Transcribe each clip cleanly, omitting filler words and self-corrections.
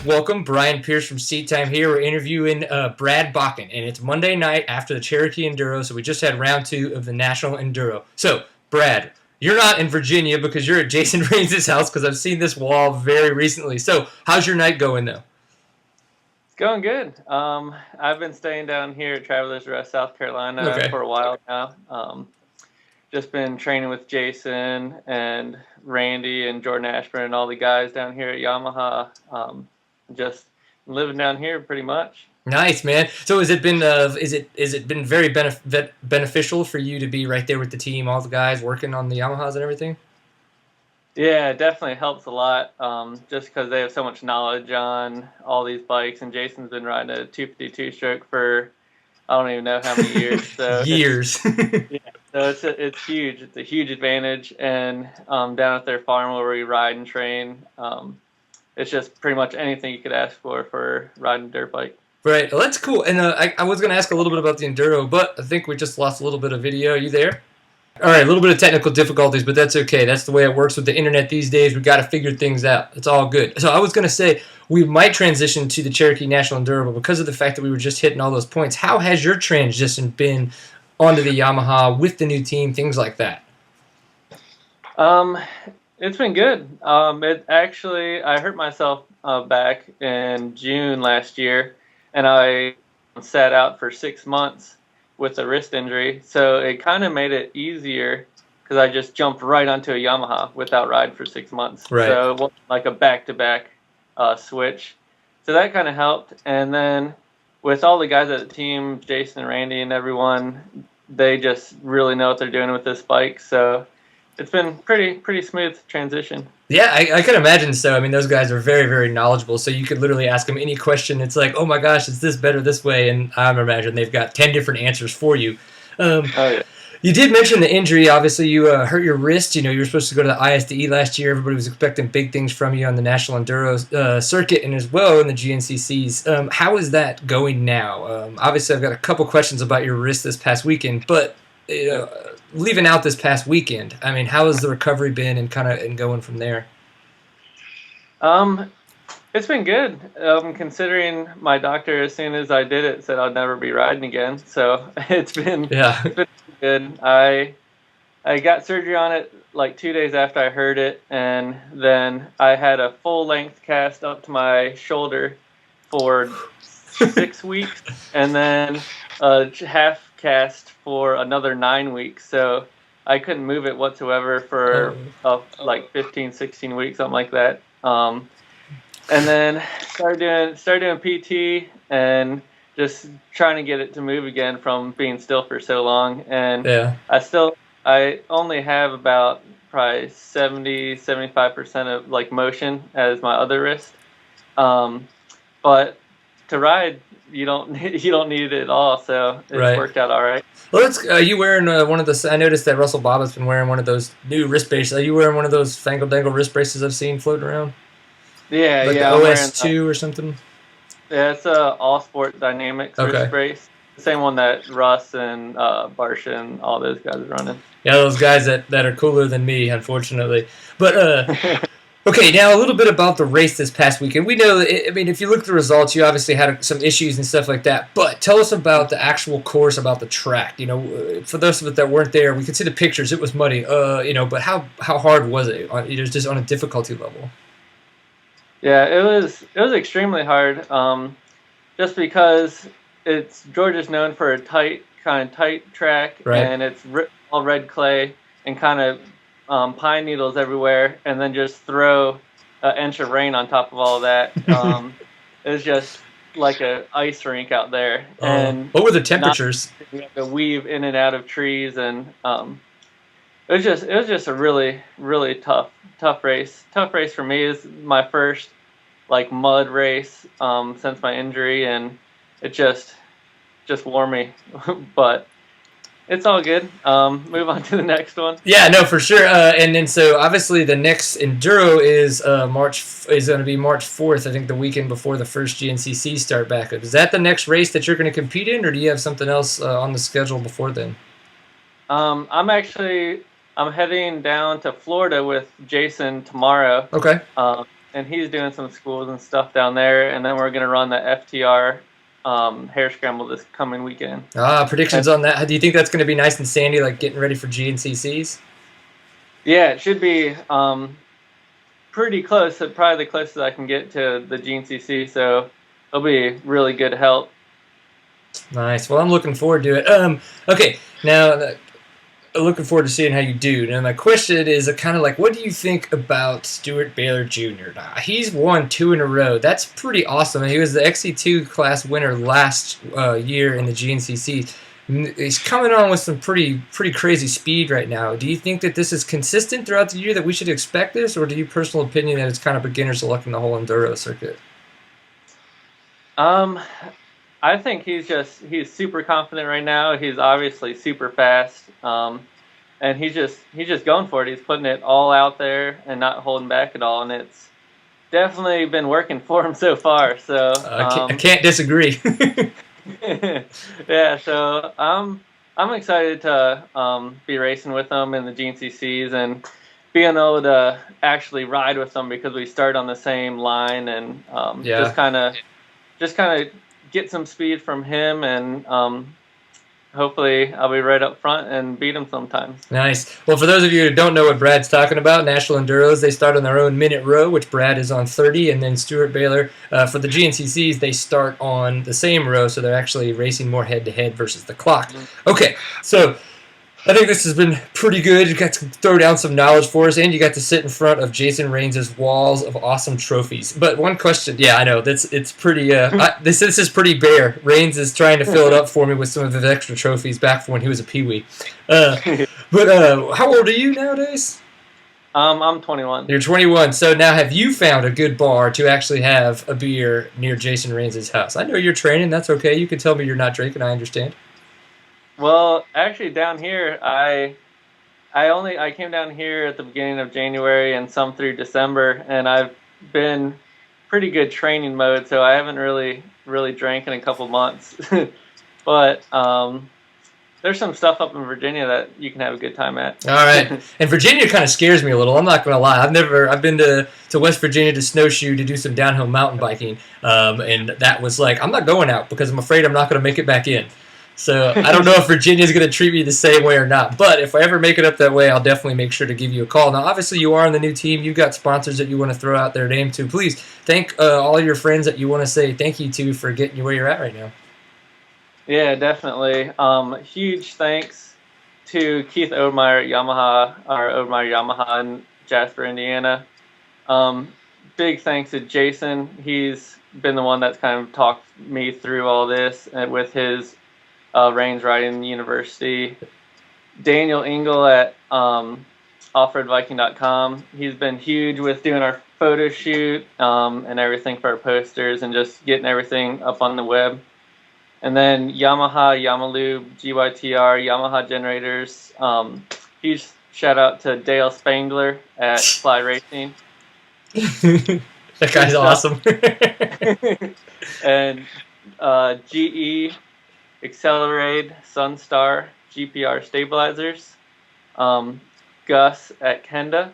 welcome Brian Pierce from Seat Time here. We're interviewing Brad Bakken, and it's Monday night after the Cherokee Enduro, so we just had round 2 of the National Enduro. So, Brad, you're not in Virginia because you're at Jason Raines' house because I've seen this wall very recently. So, how's your night going, though? It's going good. I've been staying down here at Travelers Rest, South Carolina for a while now. Just been training with Jason and Randy and Jordan Ashburn and all the guys down here at Yamaha. Just living down here pretty much. Nice, man. So has it been is it been very beneficial for you to be right there with the team, all the guys working on the Yamahas and everything? Yeah, it definitely helps a lot. Just because they have so much knowledge on all these bikes, and Jason's been riding a 252 stroke for I don't even know how many years. So years. So it's huge. It's a huge advantage. And down at their farm where we ride and train, it's just pretty much anything you could ask for riding a dirt bike. Right. Well, that's cool. And I was going to ask a little bit about the Enduro, but I think we just lost a little bit of video. Are you there? All right, a little bit of technical difficulties, but that's okay. That's the way it works with the internet these days. We've got to figure things out. It's all good. So I was going to say we might transition to the Cherokee National Enduro, but because of the fact that we were just hitting all those points, how has your transition been onto the Yamaha with the new team, things like that? It's been good. I hurt myself back in June last year, and I sat out for 6 months with a wrist injury, so it kind of made it easier because I just jumped right onto a Yamaha without riding for 6 months. Right. So it wasn't like a back-to-back switch. So that kind of helped. And then with all the guys at the team, Jason and Randy and everyone, they just really know what they're doing with this bike. So it's been pretty smooth transition. Yeah, I can imagine so. I mean, those guys are very, very knowledgeable, so you could literally ask them any question. It's like, oh my gosh, is this better this way? And I imagine they've got 10 different answers for you. Oh, yeah. You did mention the injury. Obviously, you hurt your wrist. You know, you were supposed to go to the ISDE last year. Everybody was expecting big things from you on the National Enduro circuit and as well in the GNCCs. How is that going now? Obviously, I've got a couple questions about your wrist this past weekend, but leaving out this past weekend, I mean, how has the recovery been and going from there? It's been good. Considering my doctor, as soon as I did it, said I'd never be riding again. So it's been good. I got surgery on it like 2 days after I heard it, and then I had a full length cast up to my shoulder for 6 weeks, and then a half cast for another 9 weeks. So I couldn't move it whatsoever for like 15, 16 weeks, something like that. And then started doing PT and just trying to get it to move again from being still for so long. And I only have about probably 70-75% of like motion as my other wrist. But to ride, you don't need it at all, so it's worked out all right. Well, are you wearing one of the? I noticed that Russell Bob has been wearing one of those new wrist braces. Are you wearing one of those fangle dangle wrist braces I've seen floating around? Yeah, like yeah. the OS2 or something. Yeah, it's a All Sport Dynamics wrist brace. The same one that Russ and Barsha and all those guys are running. Yeah, those guys that are cooler than me, unfortunately. But okay, now a little bit about the race this past weekend. We know, I mean, if you look at the results, you obviously had some issues and stuff like that. But tell us about the actual course, about the track. You know, for those of us that weren't there, we could see the pictures. It was muddy. You know, but how hard was it? It was just on a difficulty level. Yeah, it was extremely hard. Just because Georgia's known for a tight track, and it's all red clay and kind of pine needles everywhere, and then just throw an inch of rain on top of all of that. It was just like an ice rink out there. And what were the temperatures? We had to weave in and out of trees, and it was just a really, really tough race. Tough race for me. Is my first like mud race since my injury, and it just wore me. But it's all good. Move on to the next one. Yeah, no, for sure. And then so obviously the next Enduro is going to be March 4th. I think the weekend before the first GNCC start back up. Is that the next race that you're going to compete in, or do you have something else on the schedule before then? I'm heading down to Florida with Jason tomorrow. Okay. and he's doing some schools and stuff down there. And then we're going to run the FTR hare scramble this coming weekend. Predictions on that? Do you think that's going to be nice and sandy, like getting ready for GNCCs? Yeah, it should be pretty close. Probably the closest I can get to the GNCC. So it'll be really good help. Nice. Well, I'm looking forward to it. Okay, now looking forward to seeing how you do. Now, my question is kind of like, what do you think about Stuart Baylor Jr.? Now, he's won 2 in a row. That's pretty awesome. And he was the XC2 class winner last year in the GNCC. He's coming on with some pretty crazy speed right now. Do you think that this is consistent throughout the year, that we should expect this, or do you personal opinion that it's kind of beginner's luck in the whole enduro circuit? I think he's super confident right now. He's obviously super fast, and he's just going for it. He's putting it all out there and not holding back at all, and it's definitely been working for him so far. So I can't disagree. Yeah, so I'm excited to be racing with him in the GNCCs and being able to actually ride with them, because we start on the same line, and just kind of get some speed from him, and hopefully I'll be right up front and beat him sometimes. Nice. Well, for those of you who don't know what Brad's talking about, National Enduros, they start on their own minute row, which Brad is on 30, and then Stuart Baylor, for the GNCCs, they start on the same row, so they're actually racing more head-to-head versus the clock. Okay, so I think this has been pretty good. You got to throw down some knowledge for us, and you got to sit in front of Jason Raines' walls of awesome trophies. But one question, yeah, I know it's pretty. This is pretty bare. Raines is trying to fill it up for me with some of his extra trophies back from when he was a peewee. But how old are you nowadays? I'm 21. You're 21. So now, have you found a good bar to actually have a beer near Jason Raines' house? I know you're training. That's okay. You can tell me you're not drinking. I understand. Well, actually, down here, I came down here at the beginning of January and some through December, and I've been pretty good training mode, so I haven't really drank in a couple months. But there's some stuff up in Virginia that you can have a good time at. All right, and Virginia kind of scares me a little. I'm not going to lie. I've been to West Virginia to snowshoe to do some downhill mountain biking, and that was like, I'm not going out because I'm afraid I'm not going to make it back in. So I don't know if Virginia's going to treat me the same way or not. But if I ever make it up that way, I'll definitely make sure to give you a call. Now, obviously, you are on the new team. You've got sponsors that you want to throw out their name to. Please thank all your friends that you want to say thank you to for getting you where you're at right now. Yeah, definitely. Huge thanks to Keith Obermeyer Yamaha in Jasper, Indiana. Big thanks to Jason. He's been the one that's kind of talked me through all this with his Raines Riding University. Daniel Engel at offroadviking.com. He's been huge with doing our photo shoot and everything for our posters and just getting everything up on the web. And then Yamaha, Yamalube, GYTR, Yamaha Generators. Huge shout out to Dale Spangler at Fly Racing. That guy's awesome. And GE, Accelerate, Sunstar, GPR Stabilizers, Gus at Kenda,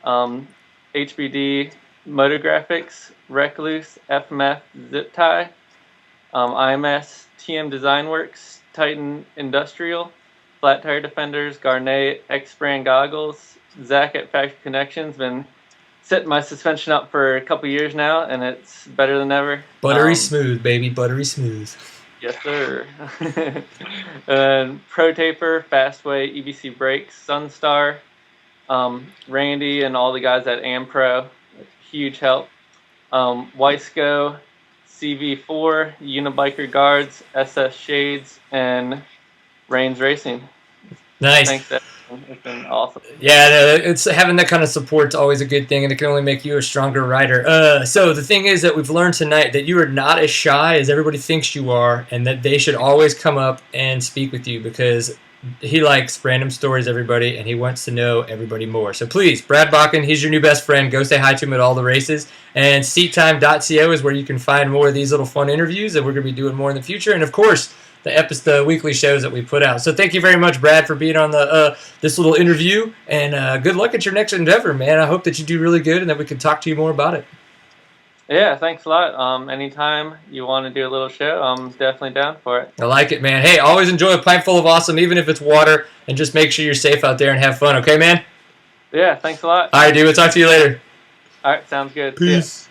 HBD Motographics, Recluse, FMF Zip Tie, IMS TM Design Works, Titan Industrial, Flat Tire Defenders, Garnet X Brand Goggles, Zach at Factory Connections. Been setting my suspension up for a couple years now, and it's better than ever. Buttery smooth, baby, buttery smooth. Yes, sir. And Pro Taper, Fastway, EBC Brakes, Sunstar, Randy, and all the guys at AmPro. Huge help. Weisco, CV4, Unibiker Guards, SS Shades, and Raines Racing. Nice. Thanks, Evan. It's been awesome. Yeah, it's having that kind of support is always a good thing, and it can only make you a stronger rider. So the thing is that we've learned tonight that you are not as shy as everybody thinks you are, and that they should always come up and speak with you, because he likes random stories, everybody, and he wants to know everybody more. So please, Brad Bakken, he's your new best friend. Go say hi to him at all the races. And seattime.co is where you can find more of these little fun interviews, and we're going to be doing more in the future. And, of course, the weekly shows that we put out. So thank you very much, Brad, for being on this little interview, and good luck at your next endeavor, man. I hope that you do really good and that we can talk to you more about it. Yeah, thanks a lot. Anytime you want to do a little show, I'm definitely down for it. I like it, man. Hey, always enjoy a pint full of awesome, even if it's water, and just make sure you're safe out there and have fun, okay, man? Yeah, thanks a lot. All right, dude. We'll talk to you later. All right, sounds good. Peace.